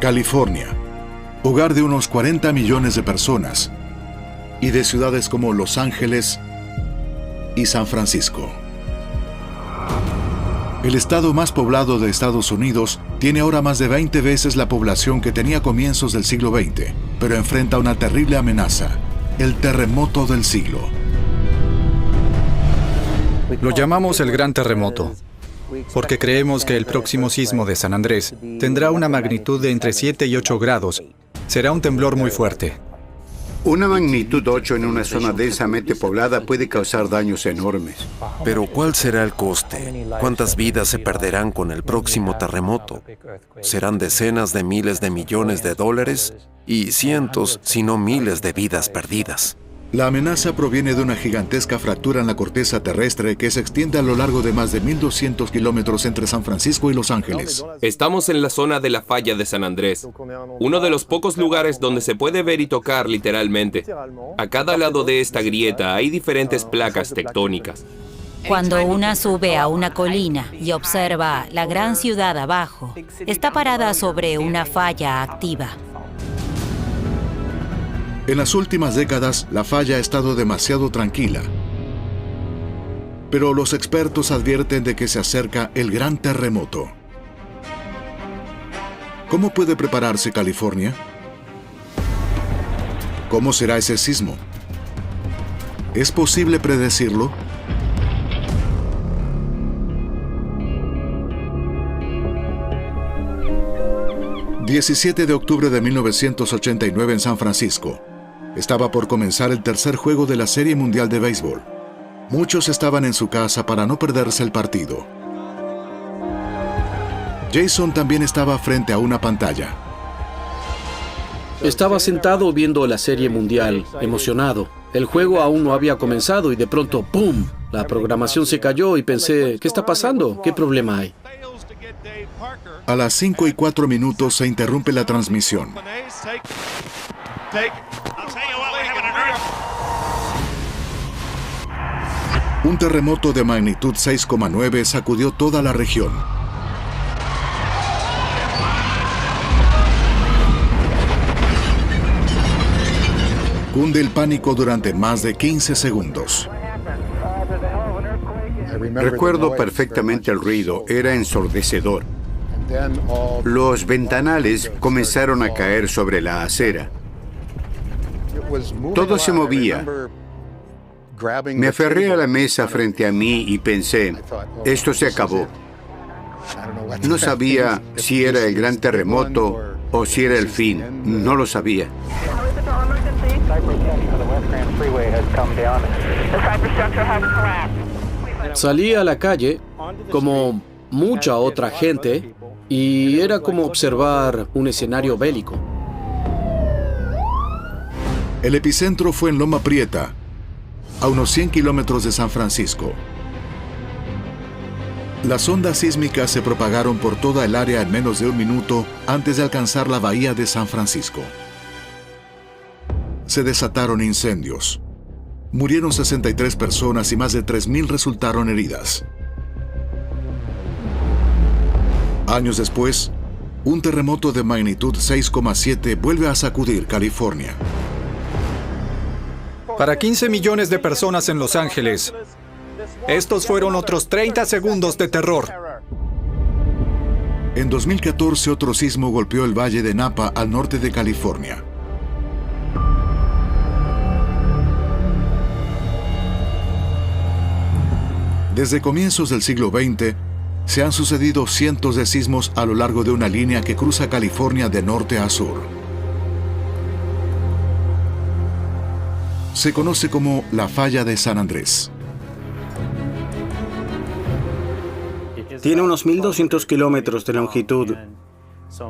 California, hogar de unos 40 millones de personas y de ciudades como Los Ángeles y San Francisco. El estado más poblado de Estados Unidos tiene ahora más de 20 veces la población que tenía a comienzos del siglo XX, pero enfrenta una terrible amenaza, el terremoto del siglo. Lo llamamos el Gran Terremoto, porque creemos que el próximo sismo de San Andrés tendrá una magnitud de entre 7 y 8 grados. Será un temblor muy fuerte. Una magnitud 8 en una zona densamente poblada puede causar daños enormes. Pero ¿cuál será el coste? ¿Cuántas vidas se perderán con el próximo terremoto? Serán decenas de miles de millones de dólares y cientos, si no miles de vidas perdidas. La amenaza proviene de una gigantesca fractura en la corteza terrestre que se extiende a lo largo de más de 1.200 kilómetros entre San Francisco y Los Ángeles. Estamos en la zona de la falla de San Andrés, uno de los pocos lugares donde se puede ver y tocar literalmente. A cada lado de esta grieta hay diferentes placas tectónicas. Cuando una sube a una colina y observa la gran ciudad abajo, está parada sobre una falla activa. En las últimas décadas, la falla ha estado demasiado tranquila. Pero los expertos advierten de que se acerca el gran terremoto. ¿Cómo puede prepararse California? ¿Cómo será ese sismo? ¿Es posible predecirlo? ...17 de octubre de 1989 en San Francisco. Estaba por comenzar el tercer juego de la Serie Mundial de Béisbol. Muchos estaban en su casa para no perderse el partido. Jason también estaba frente a una pantalla. Estaba sentado viendo la Serie Mundial, emocionado. El juego aún no había comenzado y de pronto, ¡pum!, la programación se cayó y pensé, ¿qué está pasando? ¿Qué problema hay? A las 5:04 se interrumpe la transmisión. Un terremoto de magnitud 6,9 sacudió toda la región. Cunde el pánico durante más de 15 segundos. Recuerdo perfectamente el ruido, era ensordecedor. Los ventanales comenzaron a caer sobre la acera. Todo se movía. Me aferré a la mesa frente a mí y pensé, esto se acabó. No sabía si era el gran terremoto o si era el fin. No lo sabía. Salí a la calle, como mucha otra gente, y era como observar un escenario bélico. El epicentro fue en Loma Prieta, a unos 100 kilómetros de San Francisco. Las ondas sísmicas se propagaron por toda el área en menos de un minuto antes de alcanzar la bahía de San Francisco. Se desataron incendios. Murieron 63 personas y más de 3.000 resultaron heridas. Años después, un terremoto de magnitud 6,7 vuelve a sacudir California. Para 15 millones de personas en Los Ángeles, estos fueron otros 30 segundos de terror. En 2014, otro sismo golpeó el valle de Napa al norte de California. Desde comienzos del siglo XX, se han sucedido cientos de sismos a lo largo de una línea que cruza California de norte a sur. Se conoce como la falla de San Andrés. Tiene unos 1.200 kilómetros de longitud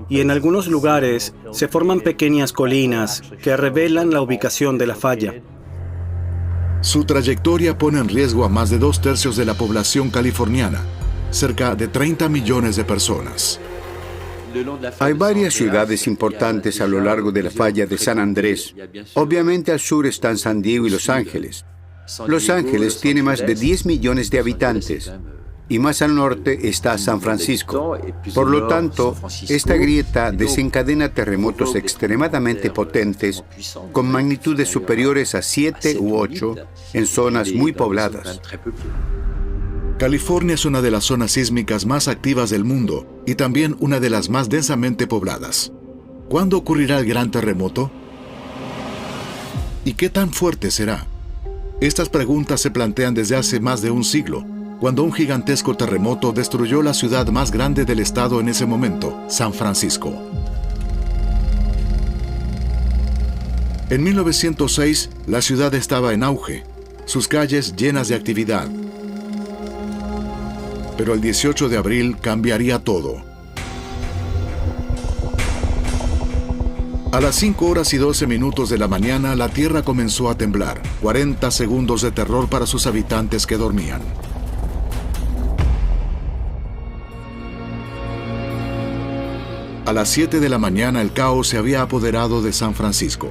y en algunos lugares se forman pequeñas colinas que revelan la ubicación de la falla. Su trayectoria pone en riesgo a más de 2/3 de la población californiana, cerca de 30 millones de personas. Hay varias ciudades importantes a lo largo de la falla de San Andrés. Obviamente al sur están San Diego y Los Ángeles. Los Ángeles tiene más de 10 millones de habitantes. y más al norte está San Francisco. Por lo tanto, esta grieta desencadena terremotos extremadamente potentes con magnitudes superiores a 7 u 8 en zonas muy pobladas. California es una de las zonas sísmicas más activas del mundo y también una de las más densamente pobladas. ¿Cuándo ocurrirá el gran terremoto? ¿Y qué tan fuerte será? Estas preguntas se plantean desde hace más de un siglo, cuando un gigantesco terremoto destruyó la ciudad más grande del estado en ese momento, San Francisco. En 1906, la ciudad estaba en auge, sus calles llenas de actividad. Pero el 18 de abril cambiaría todo. A las 5:12 de la mañana, la tierra comenzó a temblar. 40 segundos de terror para sus habitantes que dormían. A las 7 de la mañana, el caos se había apoderado de San Francisco.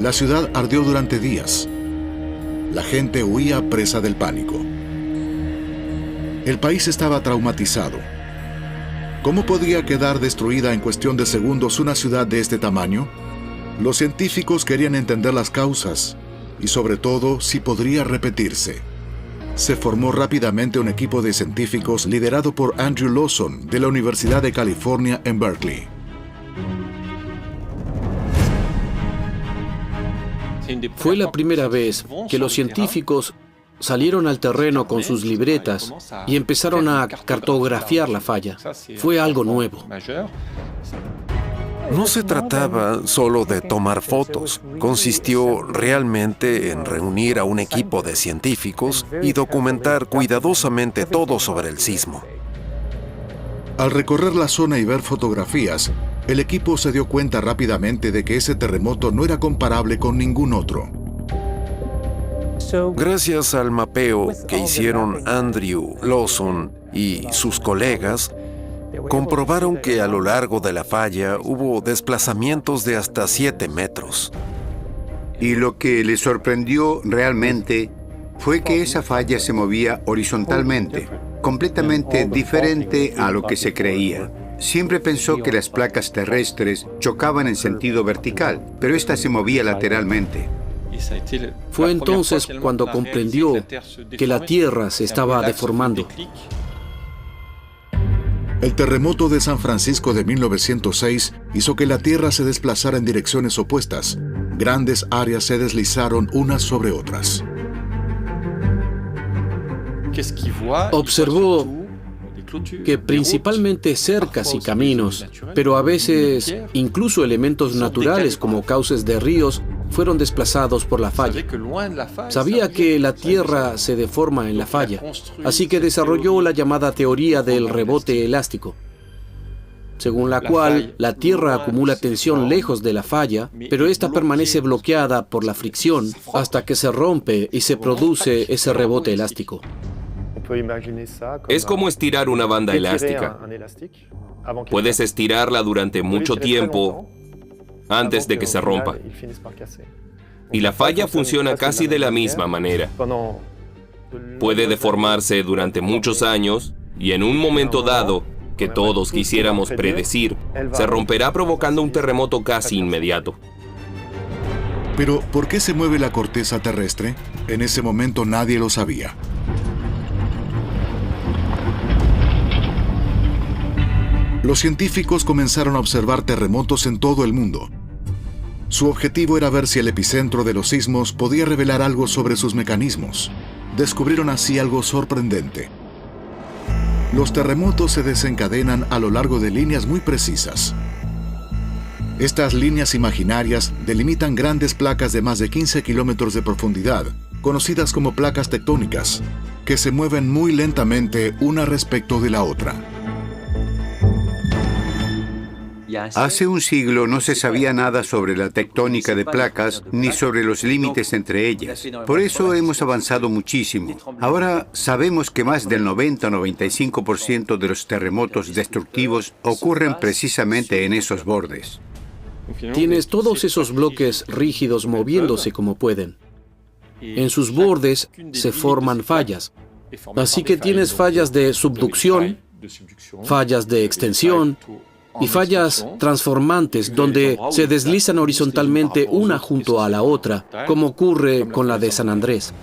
La ciudad ardió durante días. La gente huía presa del pánico. El país estaba traumatizado. ¿Cómo podía quedar destruida en cuestión de segundos una ciudad de este tamaño? Los científicos querían entender las causas y, sobre todo, si podría repetirse. Se formó rápidamente un equipo de científicos liderado por Andrew Lawson de la Universidad de California en Berkeley. Fue la primera vez que los científicos salieron al terreno con sus libretas y empezaron a cartografiar la falla. Fue algo nuevo. No se trataba solo de tomar fotos. Consistió realmente en reunir a un equipo de científicos y documentar cuidadosamente todo sobre el sismo. Al recorrer la zona y ver fotografías, el equipo se dio cuenta rápidamente de que ese terremoto no era comparable con ningún otro. Gracias al mapeo que hicieron Andrew Lawson y sus colegas, comprobaron que a lo largo de la falla hubo desplazamientos de hasta 7 metros. Y lo que les sorprendió realmente fue que esa falla se movía horizontalmente, completamente diferente a lo que se creía. Siempre pensó que las placas terrestres chocaban en sentido vertical, pero esta se movía lateralmente. Fue entonces cuando comprendió que la Tierra se estaba deformando. El terremoto de San Francisco de 1906 hizo que la Tierra se desplazara en direcciones opuestas. Grandes áreas se deslizaron unas sobre otras. Observó que principalmente cercas y caminos, pero a veces incluso elementos naturales como cauces de ríos, fueron desplazados por la falla. Sabía que la Tierra se deforma en la falla, así que desarrolló la llamada teoría del rebote elástico, según la cual la Tierra acumula tensión lejos de la falla, pero esta permanece bloqueada por la fricción hasta que se rompe y se produce ese rebote elástico. Es como estirar una banda elástica. Puedes estirarla durante mucho tiempo antes de que se rompa. Y la falla funciona casi de la misma manera. Puede deformarse durante muchos años y en un momento dado, que todos quisiéramos predecir, se romperá provocando un terremoto casi inmediato. Pero, ¿por qué se mueve la corteza terrestre? En ese momento nadie lo sabía. Los científicos comenzaron a observar terremotos en todo el mundo. Su objetivo era ver si el epicentro de los sismos podía revelar algo sobre sus mecanismos. Descubrieron así algo sorprendente. Los terremotos se desencadenan a lo largo de líneas muy precisas. Estas líneas imaginarias delimitan grandes placas de más de 15 kilómetros de profundidad, conocidas como placas tectónicas, que se mueven muy lentamente una respecto de la otra. Hace un siglo no se sabía nada sobre la tectónica de placas ni sobre los límites entre ellas. Por eso hemos avanzado muchísimo. Ahora sabemos que más del 90-95% de los terremotos destructivos ocurren precisamente en esos bordes. Tienes todos esos bloques rígidos moviéndose como pueden. En sus bordes se forman fallas. Así que tienes fallas de subducción, fallas de extensión y fallas transformantes donde se deslizan horizontalmente una junto a la otra, como ocurre con la de San Andrés.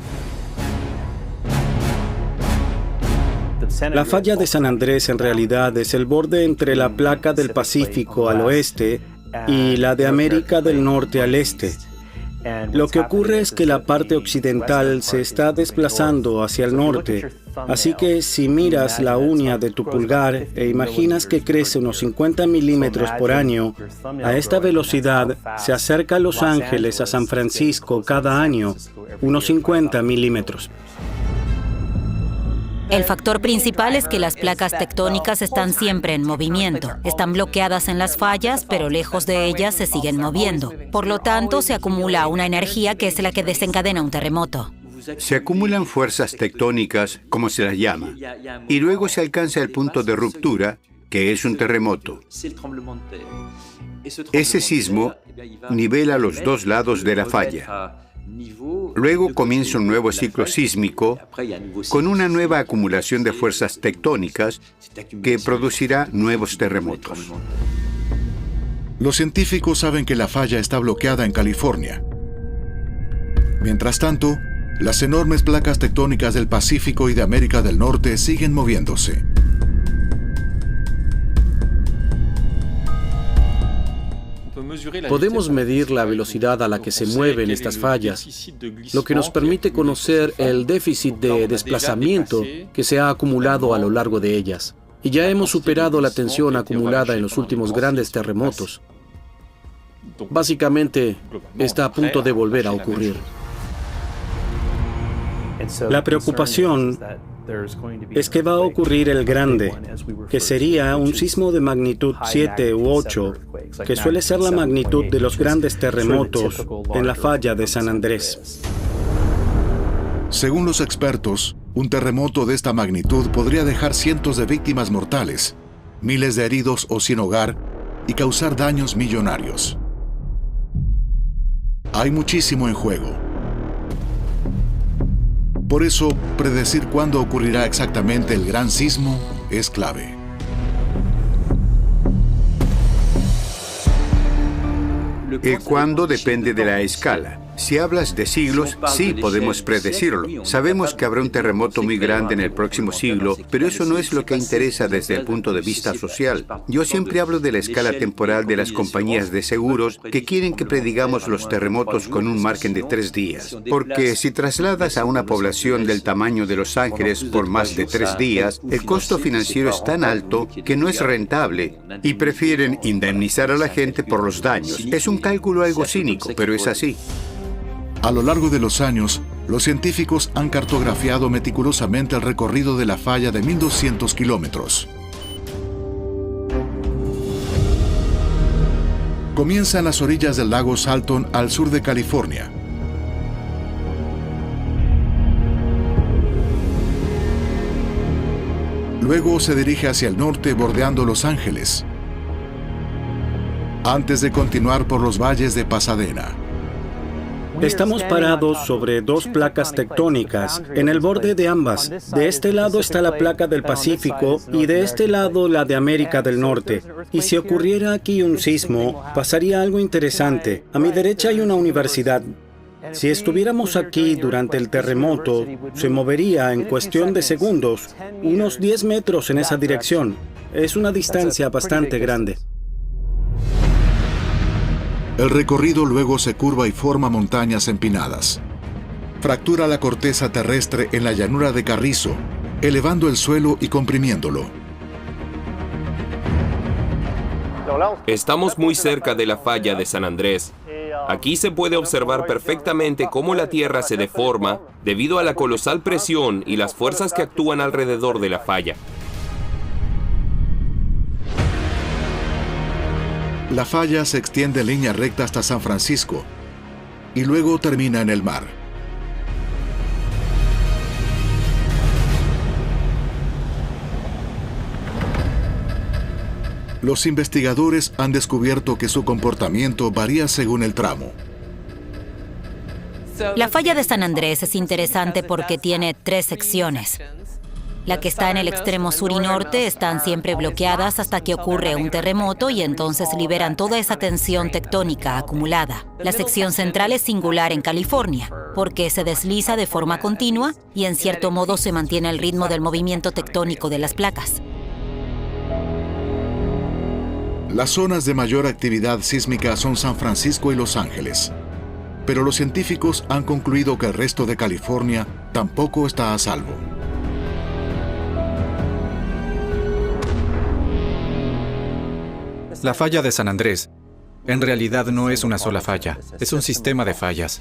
La falla de San Andrés en realidad es el borde entre la placa del Pacífico al oeste y la de América del Norte al este. Lo que ocurre es que la parte occidental se está desplazando hacia el norte, así que si miras la uña de tu pulgar e imaginas que crece unos 50 milímetros por año, a esta velocidad se acerca Los Ángeles a San Francisco cada año, unos 50 milímetros. El factor principal es que las placas tectónicas están siempre en movimiento. Están bloqueadas en las fallas, pero lejos de ellas se siguen moviendo. Por lo tanto, se acumula una energía que es la que desencadena un terremoto. Se acumulan fuerzas tectónicas, como se las llama, y luego se alcanza el punto de ruptura, que es un terremoto. Ese sismo nivela los dos lados de la falla. Luego comienza un nuevo ciclo sísmico con una nueva acumulación de fuerzas tectónicas que producirá nuevos terremotos. Los científicos saben que la falla está bloqueada en California. Mientras tanto, las enormes placas tectónicas del Pacífico y de América del Norte siguen moviéndose. Podemos medir la velocidad a la que se mueven estas fallas, lo que nos permite conocer el déficit de desplazamiento que se ha acumulado a lo largo de ellas. Y ya hemos superado la tensión acumulada en los últimos grandes terremotos. Básicamente, está a punto de volver a ocurrir. La preocupación es que va a ocurrir el grande, que sería un sismo de magnitud 7 u 8, que suele ser la magnitud de los grandes terremotos en la falla de San Andrés. Según los expertos, un terremoto de esta magnitud podría dejar cientos de víctimas mortales, miles de heridos o sin hogar y causar daños millonarios. Hay muchísimo en juego. Por eso, predecir cuándo ocurrirá exactamente el gran sismo es clave. El cuándo depende de la escala. Si hablas de siglos, sí podemos predecirlo. Sabemos que habrá un terremoto muy grande en el próximo siglo, pero eso no es lo que interesa desde el punto de vista social. Yo siempre hablo de la escala temporal de las compañías de seguros que quieren que predigamos los terremotos con un margen de 3 días. Porque si trasladas a una población del tamaño de Los Ángeles por más de 3 días, el costo financiero es tan alto que no es rentable y prefieren indemnizar a la gente por los daños. Es un cálculo algo cínico, pero es así. A lo largo de los años, los científicos han cartografiado meticulosamente el recorrido de la falla de 1.200 kilómetros. Comienza en las orillas del lago Salton al sur de California. Luego se dirige hacia el norte bordeando Los Ángeles, antes de continuar por los valles de Pasadena. Estamos parados sobre dos placas tectónicas, en el borde de ambas. De este lado está la placa del Pacífico y de este lado la de América del Norte. Y si ocurriera aquí un sismo, pasaría algo interesante. A mi derecha hay una universidad. Si estuviéramos aquí durante el terremoto, se movería en cuestión de segundos, unos 10 metros en esa dirección. Es una distancia bastante grande. El recorrido luego se curva y forma montañas empinadas. Fractura la corteza terrestre en la llanura de Carrizo, elevando el suelo y comprimiéndolo. Estamos muy cerca de la falla de San Andrés. Aquí se puede observar perfectamente cómo la Tierra se deforma debido a la colosal presión y las fuerzas que actúan alrededor de la falla. La falla se extiende en línea recta hasta San Francisco y luego termina en el mar. Los investigadores han descubierto que su comportamiento varía según el tramo. La falla de San Andrés es interesante porque tiene 3 secciones. La que está en el extremo sur y norte están siempre bloqueadas hasta que ocurre un terremoto y entonces liberan toda esa tensión tectónica acumulada. La sección central es singular en California, porque se desliza de forma continua y en cierto modo se mantiene el ritmo del movimiento tectónico de las placas. Las zonas de mayor actividad sísmica son San Francisco y Los Ángeles. Pero los científicos han concluido que el resto de California tampoco está a salvo. La falla de San Andrés, en realidad no es una sola falla, es un sistema de fallas.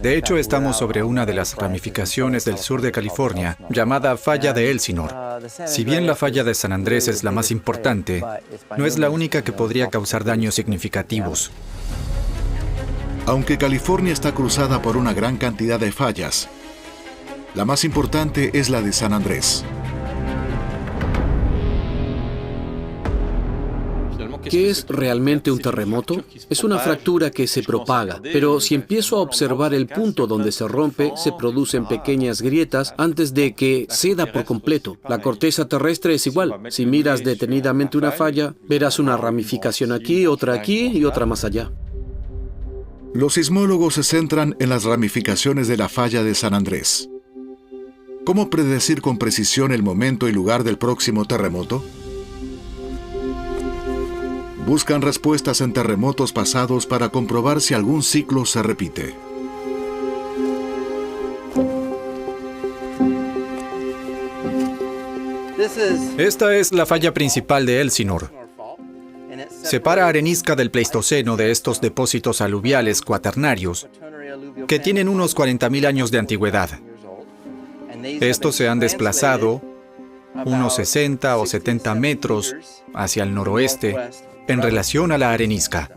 De hecho, estamos sobre una de las ramificaciones del sur de California, llamada Falla de Elsinore. Si bien la falla de San Andrés es la más importante, no es la única que podría causar daños significativos. Aunque California está cruzada por una gran cantidad de fallas, la más importante es la de San Andrés. ¿Qué es realmente un terremoto? Es una fractura que se propaga, pero si empiezo a observar el punto donde se rompe, se producen pequeñas grietas antes de que ceda por completo. La corteza terrestre es igual. Si miras detenidamente una falla, verás una ramificación aquí y otra más allá. Los sismólogos se centran en las ramificaciones de la falla de San Andrés. ¿Cómo predecir con precisión el momento y lugar del próximo terremoto? Buscan respuestas en terremotos pasados para comprobar si algún ciclo se repite. Esta es la falla principal de Elsinore. Separa arenisca del Pleistoceno de estos depósitos aluviales cuaternarios que tienen unos 40.000 años de antigüedad. Estos se han desplazado unos 60 o 70 metros hacia el noroeste en relación a la arenisca.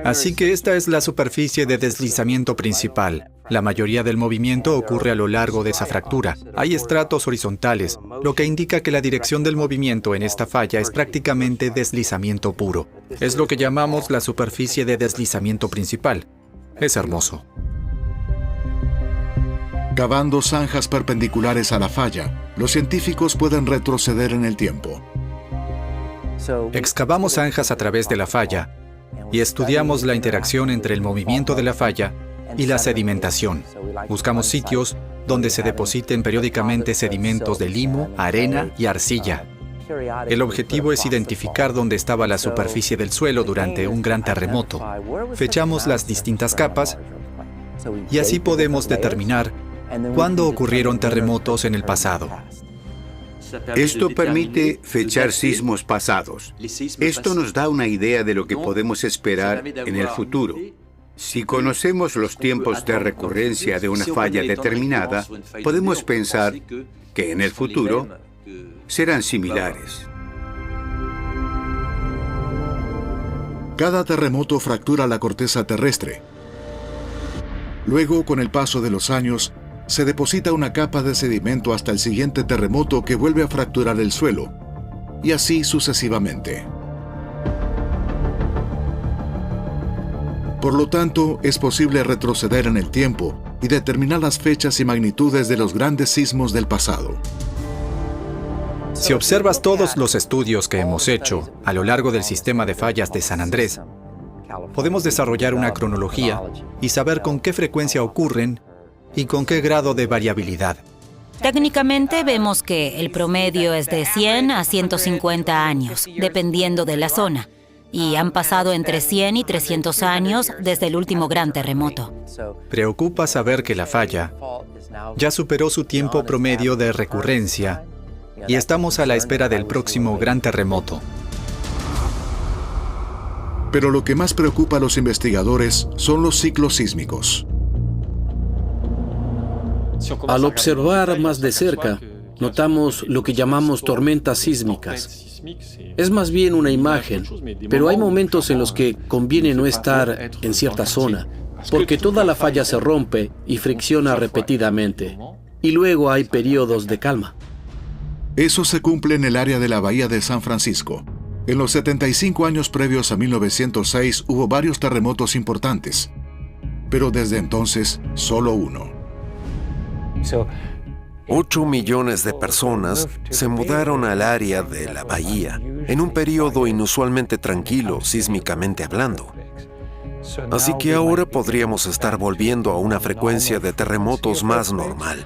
Así que esta es la superficie de deslizamiento principal. La mayoría del movimiento ocurre a lo largo de esa fractura. Hay estratos horizontales, lo que indica que la dirección del movimiento en esta falla es prácticamente deslizamiento puro. Es lo que llamamos la superficie de deslizamiento principal. Es hermoso. Cavando zanjas perpendiculares a la falla, los científicos pueden retroceder en el tiempo. Excavamos zanjas a través de la falla y estudiamos la interacción entre el movimiento de la falla y la sedimentación. Buscamos sitios donde se depositen periódicamente sedimentos de limo, arena y arcilla. El objetivo es identificar dónde estaba la superficie del suelo durante un gran terremoto. Fechamos las distintas capas y así podemos determinar cuándo ocurrieron terremotos en el pasado. Esto permite fechar sismos pasados. Esto nos da una idea de lo que podemos esperar en el futuro. Si conocemos los tiempos de recurrencia de una falla determinada, podemos pensar que en el futuro serán similares. Cada terremoto fractura la corteza terrestre. Luego, con el paso de los años, se deposita una capa de sedimento hasta el siguiente terremoto que vuelve a fracturar el suelo, y así sucesivamente. Por lo tanto, es posible retroceder en el tiempo y determinar las fechas y magnitudes de los grandes sismos del pasado. Si observas todos los estudios que hemos hecho a lo largo del sistema de fallas de San Andrés, podemos desarrollar una cronología y saber con qué frecuencia ocurren y con qué grado de variabilidad. Técnicamente vemos que el promedio es de 100 a 150 años, dependiendo de la zona, y han pasado entre 100 y 300 años desde el último gran terremoto. Preocupa saber que la falla ya superó su tiempo promedio de recurrencia y estamos a la espera del próximo gran terremoto. Pero lo que más preocupa a los investigadores son los ciclos sísmicos. Al observar más de cerca, notamos lo que llamamos tormentas sísmicas. Es más bien una imagen, pero hay momentos en los que conviene no estar en cierta zona, porque toda la falla se rompe y fricciona repetidamente, y luego hay periodos de calma. Eso se cumple en el área de la bahía de San Francisco. En los 75 años previos a 1906 hubo varios terremotos importantes. pero desde entonces solo uno. 8 millones de personas se mudaron al área de la bahía en un periodo inusualmente tranquilo, sísmicamente hablando. Así que ahora podríamos estar volviendo a una frecuencia de terremotos más normal.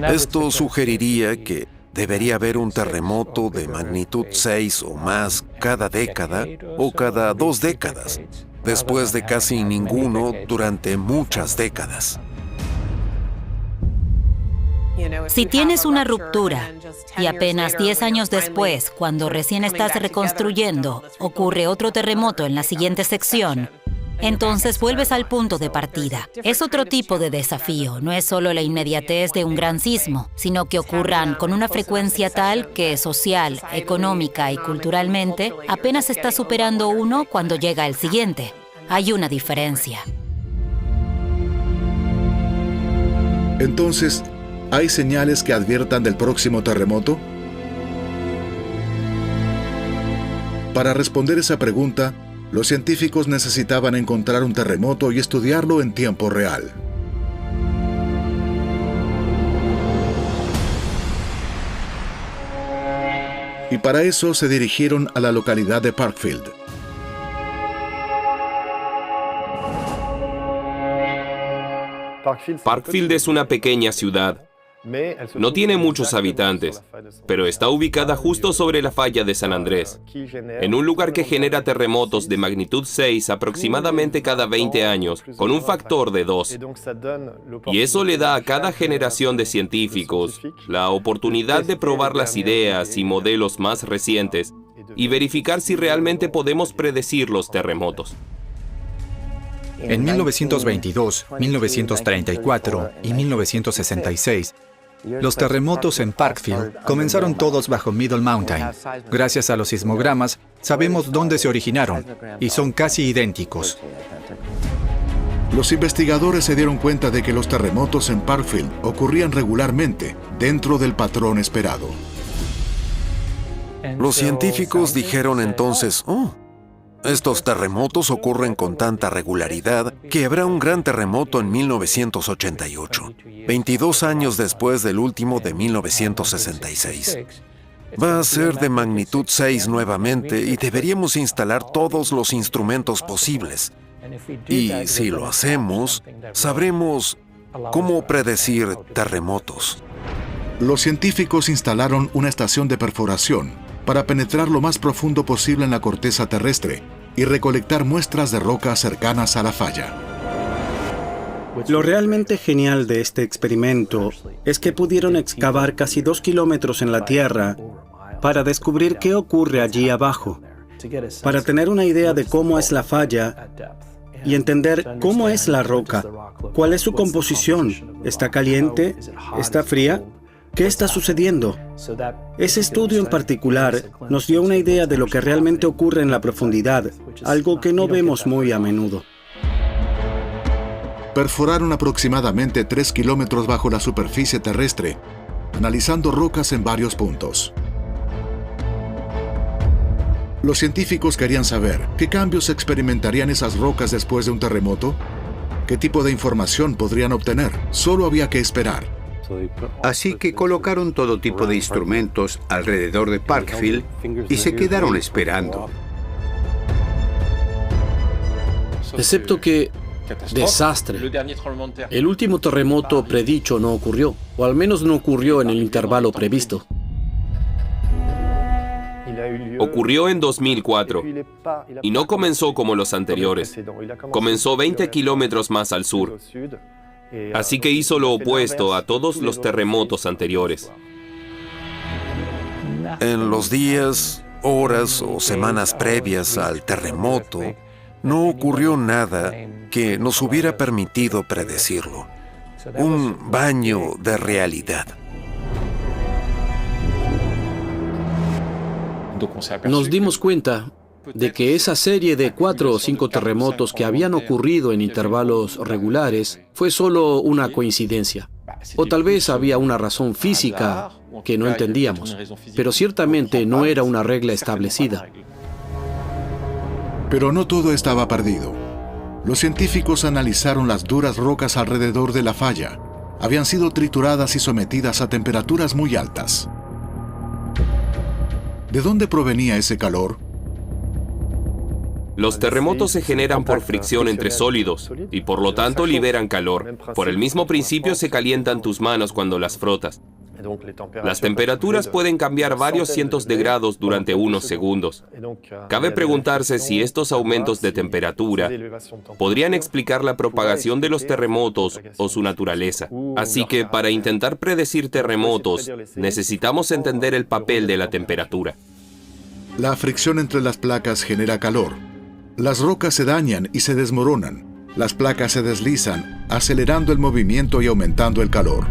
Esto sugeriría que debería haber un terremoto de magnitud 6 o más cada década o cada 2 décadas, después de casi ninguno durante muchas décadas. Si tienes una ruptura y apenas 10 años después, cuando recién estás reconstruyendo, ocurre otro terremoto en la siguiente sección, entonces vuelves al punto de partida. Es otro tipo de desafío, no es solo la inmediatez de un gran sismo, sino que ocurran con una frecuencia tal que social, económica y culturalmente apenas está superando uno cuando llega el siguiente. Hay una diferencia. Entonces, ¿hay señales que adviertan del próximo terremoto? Para responder esa pregunta, los científicos necesitaban encontrar un terremoto y estudiarlo en tiempo real. Y para eso se dirigieron a la localidad de Parkfield. Parkfield es una pequeña ciudad. No tiene muchos habitantes, pero está ubicada justo sobre la falla de San Andrés, en un lugar que genera terremotos de magnitud 6 aproximadamente cada 20 años, con un factor de 2. Y eso le da a cada generación de científicos la oportunidad de probar las ideas y modelos más recientes y verificar si realmente podemos predecir los terremotos. En 1922, 1934 y 1966, los terremotos en Parkfield comenzaron todos bajo Middle Mountain. Gracias a los sismogramas, sabemos dónde se originaron y son casi idénticos. Los investigadores se dieron cuenta de que los terremotos en Parkfield ocurrían regularmente dentro del patrón esperado. Los científicos dijeron entonces, estos terremotos ocurren con tanta regularidad que habrá un gran terremoto en 1988, 22 años después del último de 1966. Va a ser de magnitud 6 nuevamente y deberíamos instalar todos los instrumentos posibles. Y si lo hacemos, sabremos cómo predecir terremotos. Los científicos instalaron una estación de perforación para penetrar lo más profundo posible en la corteza terrestre y recolectar muestras de rocas cercanas a la falla. Lo realmente genial de este experimento es que pudieron excavar casi 2 kilómetros en la Tierra para descubrir qué ocurre allí abajo, para tener una idea de cómo es la falla y entender cómo es la roca, cuál es su composición, ¿está caliente? ¿Está fría? ¿Qué está sucediendo? Ese estudio en particular nos dio una idea de lo que realmente ocurre en la profundidad, algo que no vemos muy a menudo. Perforaron aproximadamente 3 kilómetros bajo la superficie terrestre, analizando rocas en varios puntos. Los científicos querían saber qué cambios experimentarían esas rocas después de un terremoto, qué tipo de información podrían obtener. Solo había que esperar. Así que colocaron todo tipo de instrumentos alrededor de Parkfield y se quedaron esperando. Excepto que... desastre. El último terremoto predicho no ocurrió, o al menos no ocurrió en el intervalo previsto. Ocurrió en 2004 y no comenzó como los anteriores. Comenzó 20 kilómetros más al sur. Así que hizo lo opuesto a todos los terremotos anteriores. En los días, horas o semanas previas al terremoto, no ocurrió nada que nos hubiera permitido predecirlo. Un baño de realidad. Nos dimos cuenta de que esa serie de 4 o 5 terremotos que habían ocurrido en intervalos regulares fue solo una coincidencia. O tal vez había una razón física que no entendíamos, pero ciertamente no era una regla establecida. Pero no todo estaba perdido. Los científicos analizaron las duras rocas alrededor de la falla. Habían sido trituradas y sometidas a temperaturas muy altas. ¿De dónde provenía ese calor? Los terremotos se generan por fricción entre sólidos y por lo tanto liberan calor. Por el mismo principio se calientan tus manos cuando las frotas. Las temperaturas pueden cambiar varios cientos de grados durante unos segundos. Cabe preguntarse si estos aumentos de temperatura podrían explicar la propagación de los terremotos o su naturaleza. Así que para intentar predecir terremotos, necesitamos entender el papel de la temperatura. La fricción entre las placas genera calor. Las rocas se dañan y se desmoronan. Las placas se deslizan, acelerando el movimiento y aumentando el calor.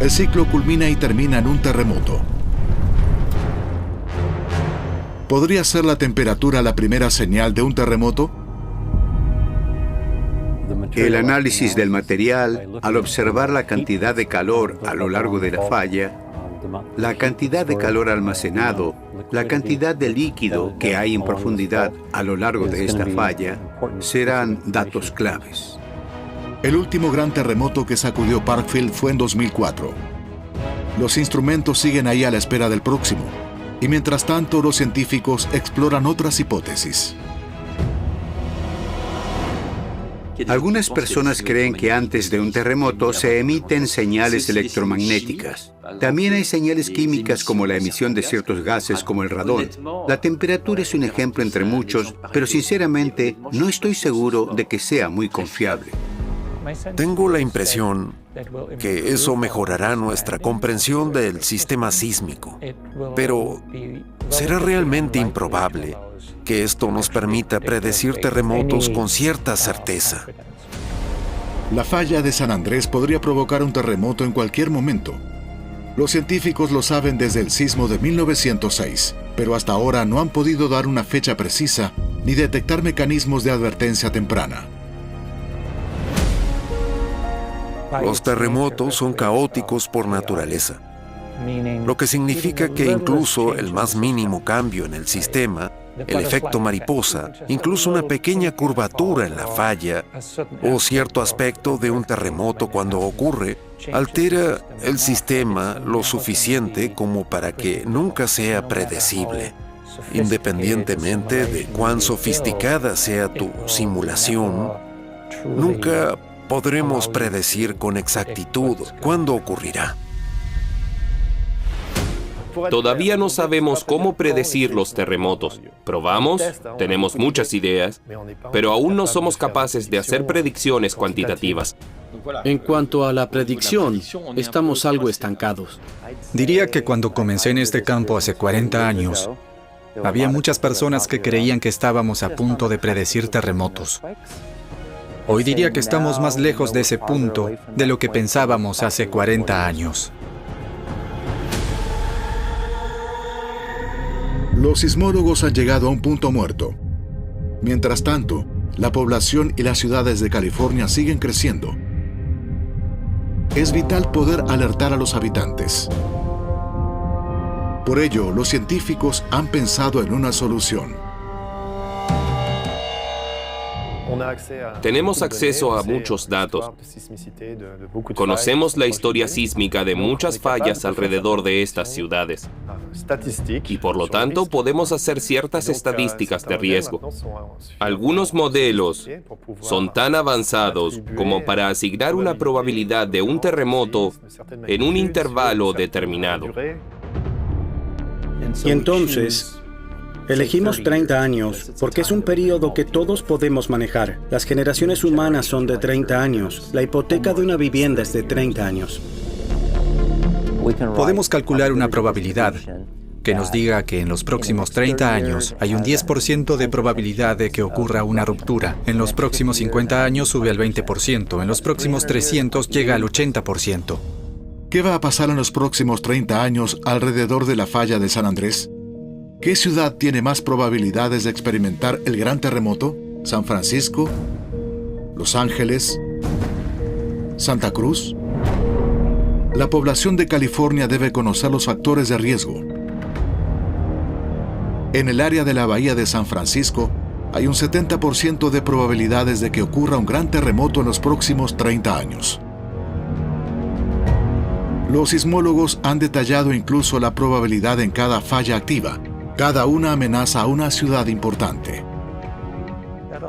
El ciclo culmina y termina en un terremoto. ¿Podría ser la temperatura la primera señal de un terremoto? El análisis del material, al observar la cantidad de calor a lo largo de la falla, la cantidad de calor almacenado, la cantidad de líquido que hay en profundidad a lo largo de esta falla, serán datos claves. El último gran terremoto que sacudió Parkfield fue en 2004. Los instrumentos siguen ahí a la espera del próximo, y mientras tanto los científicos exploran otras hipótesis. Algunas personas creen que antes de un terremoto se emiten señales electromagnéticas. También hay señales químicas como la emisión de ciertos gases como el radón. La temperatura es un ejemplo entre muchos, pero sinceramente no estoy seguro de que sea muy confiable. Tengo la impresión que eso mejorará nuestra comprensión del sistema sísmico, pero será realmente improbable que esto nos permita predecir terremotos con cierta certeza. La falla de San Andrés podría provocar un terremoto en cualquier momento. Los científicos lo saben desde el sismo de 1906, pero hasta ahora no han podido dar una fecha precisa ni detectar mecanismos de advertencia temprana. Los terremotos son caóticos por naturaleza, lo que significa que incluso el más mínimo cambio en el sistema, el efecto mariposa, incluso una pequeña curvatura en la falla o cierto aspecto de un terremoto cuando ocurre, altera el sistema lo suficiente como para que nunca sea predecible. Independientemente de cuán sofisticada sea tu simulación, nunca podremos predecir con exactitud cuándo ocurrirá. Todavía no sabemos cómo predecir los terremotos. Probamos, tenemos muchas ideas, pero aún no somos capaces de hacer predicciones cuantitativas. En cuanto a la predicción, estamos algo estancados. Diría que cuando comencé en este campo hace 40 años, había muchas personas que creían que estábamos a punto de predecir terremotos. Hoy diría que estamos más lejos de ese punto de lo que pensábamos hace 40 años. Los sismólogos han llegado a un punto muerto. Mientras tanto, la población y las ciudades de California siguen creciendo. Es vital poder alertar a los habitantes. Por ello, los científicos han pensado en una solución. Tenemos acceso a muchos datos. Conocemos la historia sísmica de muchas fallas alrededor de estas ciudades. Y por lo tanto podemos hacer ciertas estadísticas de riesgo. Algunos modelos son tan avanzados como para asignar una probabilidad de un terremoto en un intervalo determinado. Y entonces, elegimos 30 años porque es un periodo que todos podemos manejar. Las generaciones humanas son de 30 años. La hipoteca de una vivienda es de 30 años. Podemos calcular una probabilidad que nos diga que en los próximos 30 años hay un 10% de probabilidad de que ocurra una ruptura. En los próximos 50 años sube al 20%. En los próximos 300 llega al 80%. ¿Qué va a pasar en los próximos 30 años alrededor de la falla de San Andrés? ¿Qué ciudad tiene más probabilidades de experimentar el gran terremoto? ¿San Francisco? ¿Los Ángeles? ¿Santa Cruz? La población de California debe conocer los factores de riesgo. En el área de la bahía de San Francisco, hay un 70% de probabilidades de que ocurra un gran terremoto en los próximos 30 años. Los sismólogos han detallado incluso la probabilidad en cada falla activa. Cada una amenaza a una ciudad importante.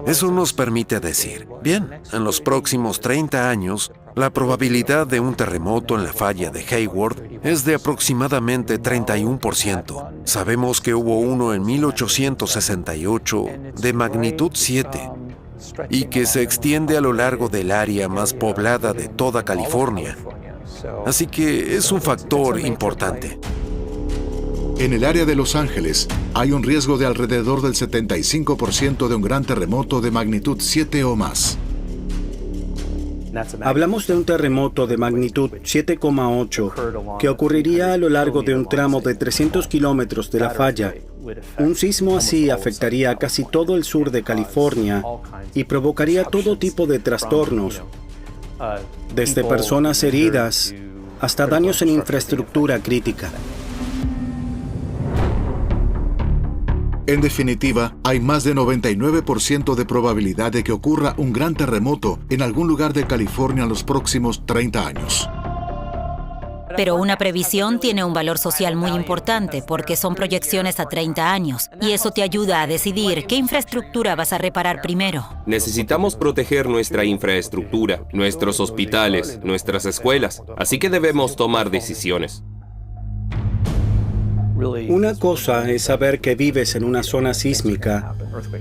Eso nos permite decir, bien, en los próximos 30 años, la probabilidad de un terremoto en la falla de Hayward es de aproximadamente 31%. Sabemos que hubo uno en 1868 de magnitud 7 y que se extiende a lo largo del área más poblada de toda California. Así que es un factor importante. En el área de Los Ángeles, hay un riesgo de alrededor del 75% de un gran terremoto de magnitud 7 o más. Hablamos de un terremoto de magnitud 7,8 que ocurriría a lo largo de un tramo de 300 kilómetros de la falla. Un sismo así afectaría a casi todo el sur de California y provocaría todo tipo de trastornos, desde personas heridas hasta daños en infraestructura crítica. En definitiva, hay más de 99% de probabilidad de que ocurra un gran terremoto en algún lugar de California en los próximos 30 años. Pero una previsión tiene un valor social muy importante porque son proyecciones a 30 años y eso te ayuda a decidir qué infraestructura vas a reparar primero. Necesitamos proteger nuestra infraestructura, nuestros hospitales, nuestras escuelas, así que debemos tomar decisiones. Una cosa es saber que vives en una zona sísmica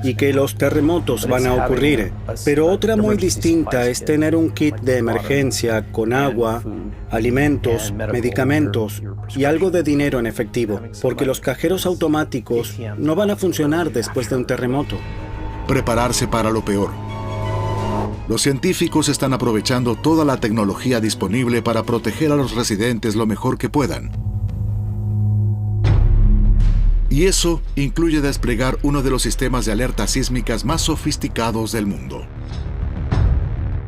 y que los terremotos van a ocurrir, pero otra muy distinta es tener un kit de emergencia con agua, alimentos, medicamentos y algo de dinero en efectivo, porque los cajeros automáticos no van a funcionar después de un terremoto. Prepararse para lo peor. Los científicos están aprovechando toda la tecnología disponible para proteger a los residentes lo mejor que puedan. Y eso incluye desplegar uno de los sistemas de alerta sísmicas más sofisticados del mundo.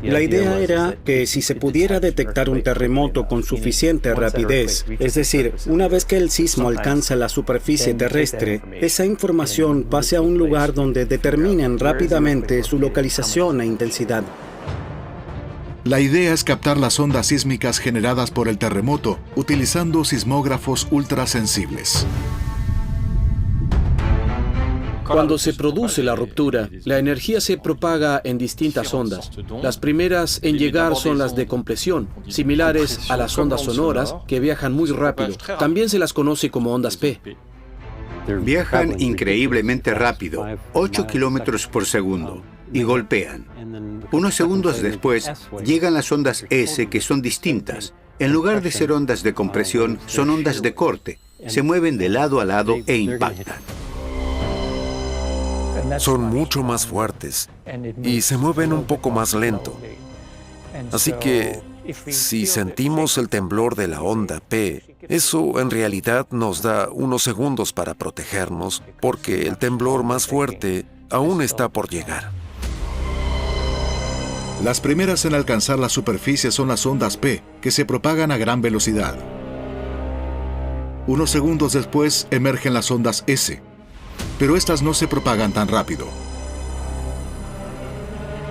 La idea era que si se pudiera detectar un terremoto con suficiente rapidez, es decir, una vez que el sismo alcanza la superficie terrestre, esa información pase a un lugar donde determinen rápidamente su localización e intensidad. La idea es captar las ondas sísmicas generadas por el terremoto utilizando sismógrafos ultrasensibles. Cuando se produce la ruptura, la energía se propaga en distintas ondas. Las primeras en llegar son las de compresión, similares a las ondas sonoras, que viajan muy rápido. También se las conoce como ondas P. Viajan increíblemente rápido, 8 kilómetros por segundo, y golpean. Unos segundos después, llegan las ondas S, que son distintas. En lugar de ser ondas de compresión, son ondas de corte. Se mueven de lado a lado e impactan. Son mucho más fuertes y se mueven un poco más lento. Así que, si sentimos el temblor de la onda P, eso en realidad nos da unos segundos para protegernos, porque el temblor más fuerte aún está por llegar. Las primeras en alcanzar la superficie son las ondas P, que se propagan a gran velocidad. Unos segundos después emergen las ondas S, pero estas no se propagan tan rápido.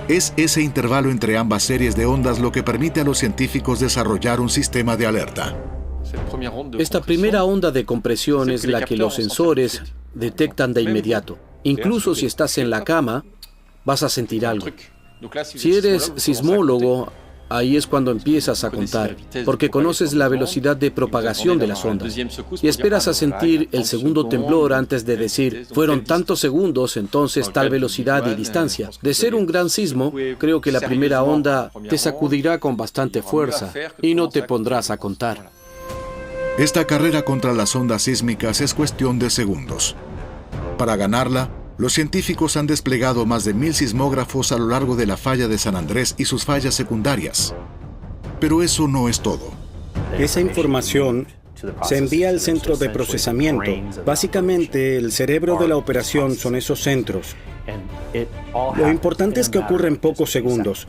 Es ese intervalo entre ambas series de ondas lo que permite a los científicos desarrollar un sistema de alerta. Esta primera onda de compresión es la que los sensores detectan de inmediato. Incluso si estás en la cama, vas a sentir algo. Si eres sismólogo, ahí es cuando empiezas a contar, porque conoces la velocidad de propagación de las ondas. Y esperas a sentir el segundo temblor antes de decir, fueron tantos segundos, entonces tal velocidad y distancia. De ser un gran sismo, creo que la primera onda te sacudirá con bastante fuerza y no te pondrás a contar. Esta carrera contra las ondas sísmicas es cuestión de segundos. Para ganarla, los científicos han desplegado más de 1000 sismógrafos a lo largo de la falla de San Andrés y sus fallas secundarias. Pero eso no es todo. Esa información se envía al centro de procesamiento. Básicamente, el cerebro de la operación son esos centros. Lo importante es que ocurre en pocos segundos.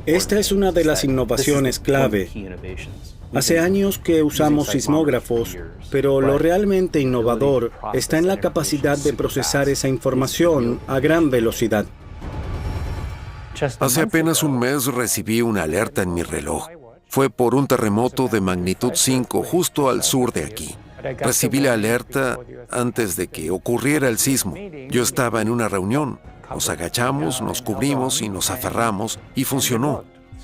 Esta es una de las innovaciones clave. Hace años que usamos sismógrafos, pero lo realmente innovador está en la capacidad de procesar esa información a gran velocidad. Hace apenas un mes recibí una alerta en mi reloj. Fue por un terremoto de magnitud 5 justo al sur de aquí. Recibí la alerta antes de que ocurriera el sismo. Yo estaba en una reunión. Nos agachamos, nos cubrimos y nos aferramos y funcionó.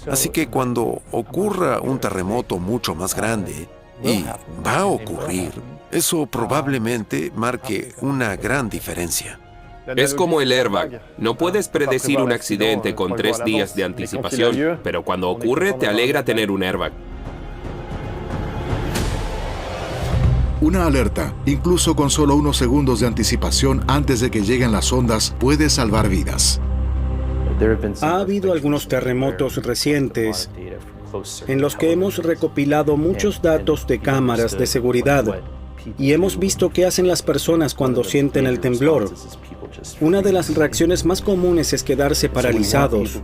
Así que cuando ocurra un terremoto mucho más grande, y va a ocurrir, eso probablemente marque una gran diferencia. Es como el airbag. No puedes predecir un accidente con 3 días de anticipación, pero cuando ocurre te alegra tener un airbag. Una alerta, incluso con solo unos segundos de anticipación antes de que lleguen las ondas, puede salvar vidas. Ha habido algunos terremotos recientes en los que hemos recopilado muchos datos de cámaras de seguridad y hemos visto qué hacen las personas cuando sienten el temblor. Una de las reacciones más comunes es quedarse paralizados,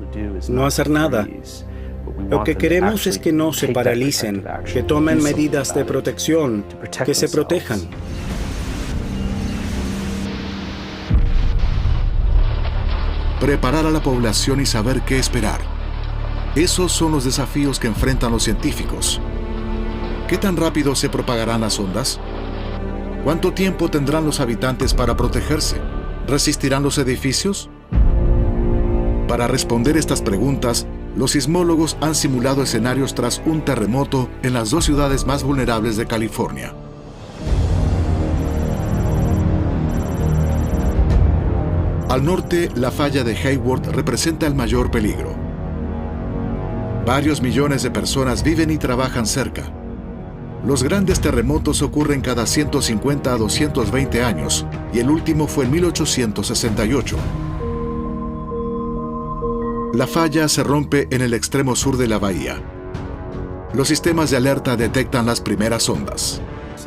no hacer nada. Lo que queremos es que no se paralicen, que tomen medidas de protección, que se protejan. Preparar a la población y saber qué esperar. Esos son los desafíos que enfrentan los científicos. ¿Qué tan rápido se propagarán las ondas? ¿Cuánto tiempo tendrán los habitantes para protegerse? ¿Resistirán los edificios? Para responder estas preguntas, los sismólogos han simulado escenarios tras un terremoto en las 2 ciudades más vulnerables de California. Al norte, la falla de Hayward representa el mayor peligro. Varios millones de personas viven y trabajan cerca. Los grandes terremotos ocurren cada 150 a 220 años, y el último fue en 1868. La falla se rompe en el extremo sur de la bahía. Los sistemas de alerta detectan las primeras ondas.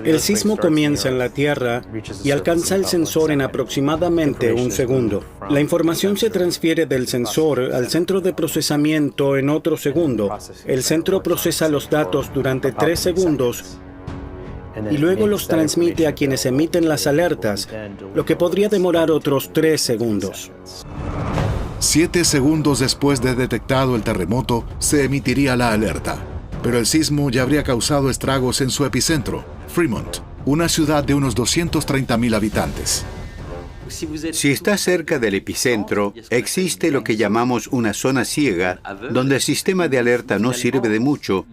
El sismo comienza en la Tierra y alcanza el sensor en aproximadamente un segundo. La información se transfiere del sensor al centro de procesamiento en otro segundo. El centro procesa los datos durante 3 segundos y luego los transmite a quienes emiten las alertas, lo que podría demorar otros 3 segundos. 7 segundos después de detectado el terremoto, se emitiría la alerta. Pero el sismo ya habría causado estragos en su epicentro, Fremont, una ciudad de unos 230,000 habitantes. Si está cerca del epicentro, existe lo que llamamos una zona ciega, donde el sistema de alerta no sirve de mucho,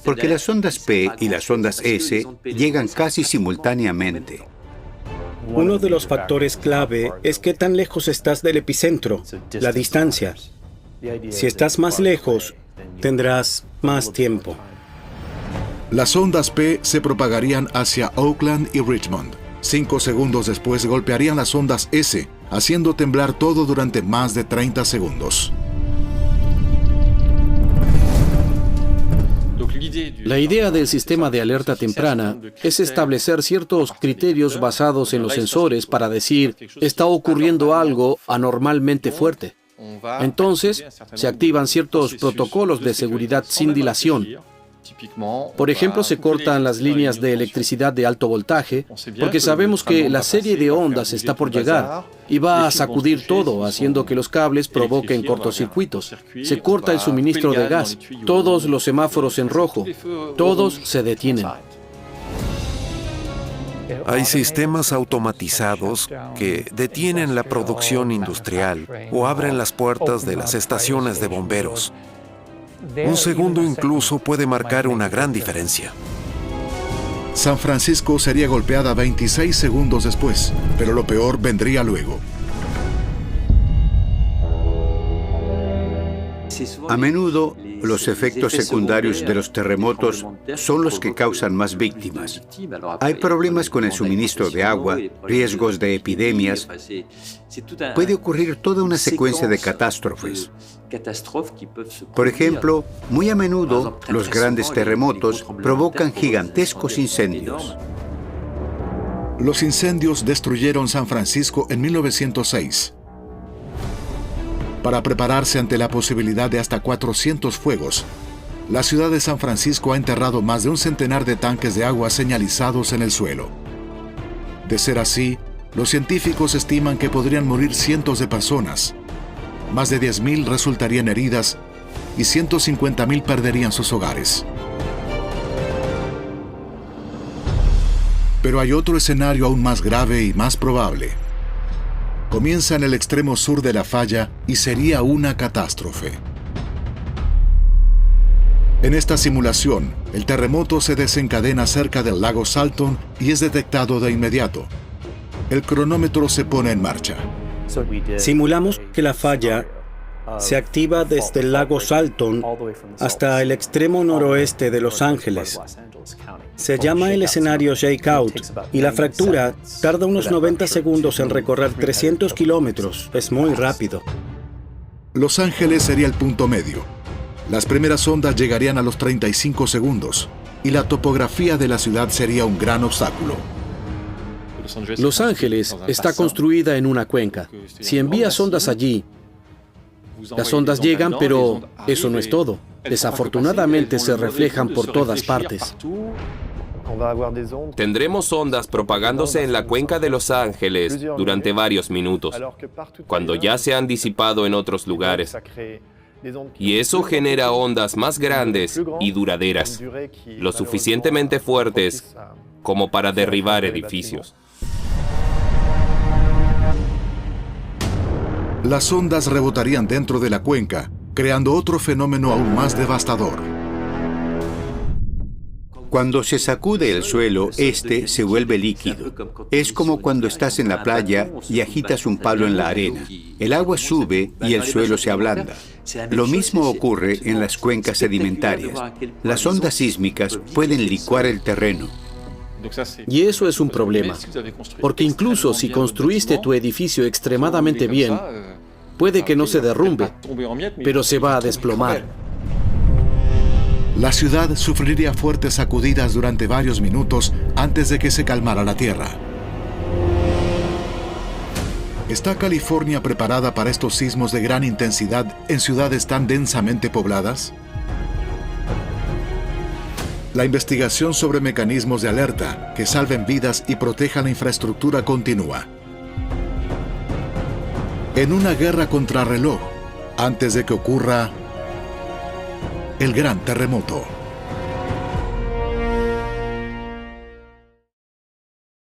porque las ondas P y las ondas S llegan casi simultáneamente. Uno de los factores clave es qué tan lejos estás del epicentro, la distancia. Si estás más lejos, tendrás más tiempo. Las ondas P se propagarían hacia Oakland y Richmond. 5 segundos después golpearían las ondas S, haciendo temblar todo durante más de 30 segundos. La idea del sistema de alerta temprana es establecer ciertos criterios basados en los sensores para decir, está ocurriendo algo anormalmente fuerte. Entonces, se activan ciertos protocolos de seguridad sin dilación. Por ejemplo, se cortan las líneas de electricidad de alto voltaje, porque sabemos que la serie de ondas está por llegar y va a sacudir todo, haciendo que los cables provoquen cortocircuitos. Se corta el suministro de gas, todos los semáforos en rojo, todos se detienen. Hay sistemas automatizados que detienen la producción industrial o abren las puertas de las estaciones de bomberos. Un segundo incluso puede marcar una gran diferencia. San Francisco sería golpeada 26 segundos después, pero lo peor vendría luego. A menudo, los efectos secundarios de los terremotos son los que causan más víctimas. Hay problemas con el suministro de agua, riesgos de epidemias. Puede ocurrir toda una secuencia de catástrofes. Por ejemplo, muy a menudo, los grandes terremotos provocan gigantescos incendios. Los incendios destruyeron San Francisco en 1906. Para prepararse ante la posibilidad de hasta 400 fuegos, la ciudad de San Francisco ha enterrado más de un centenar de tanques de agua señalizados en el suelo. De ser así, los científicos estiman que podrían morir cientos de personas. Más de 10.000 resultarían heridas y 150.000 perderían sus hogares. Pero hay otro escenario aún más grave y más probable. Comienza en el extremo sur de la falla y sería una catástrofe. En esta simulación, el terremoto se desencadena cerca del lago Salton y es detectado de inmediato. El cronómetro se pone en marcha. Simulamos que la falla se activa desde el lago Salton hasta el extremo noroeste de Los Ángeles. Se llama el escenario shakeout y la fractura tarda unos 90 segundos en recorrer 300 kilómetros. Es muy rápido. Los Ángeles sería el punto medio. Las primeras ondas llegarían a los 35 segundos y la topografía de la ciudad sería un gran obstáculo. Los Ángeles está construida en una cuenca. Si envías ondas allí, las ondas llegan, pero eso no es todo. Desafortunadamente se reflejan por todas partes. Tendremos ondas propagándose en la cuenca de Los Ángeles durante varios minutos, cuando ya se han disipado en otros lugares. Y eso genera ondas más grandes y duraderas, lo suficientemente fuertes como para derribar edificios. Las ondas rebotarían dentro de la cuenca, creando otro fenómeno aún más devastador. Cuando se sacude el suelo, este se vuelve líquido. Es como cuando estás en la playa y agitas un palo en la arena. El agua sube y el suelo se ablanda. Lo mismo ocurre en las cuencas sedimentarias. Las ondas sísmicas pueden licuar el terreno. Y eso es un problema, porque incluso si construiste tu edificio extremadamente bien, puede que no se derrumbe, pero se va a desplomar. La ciudad sufriría fuertes sacudidas durante varios minutos antes de que se calmara la tierra. ¿Está California preparada para estos sismos de gran intensidad en ciudades tan densamente pobladas? La investigación sobre mecanismos de alerta que salven vidas y protejan la infraestructura continúa. En una guerra contrarreloj, antes de que ocurra el gran terremoto.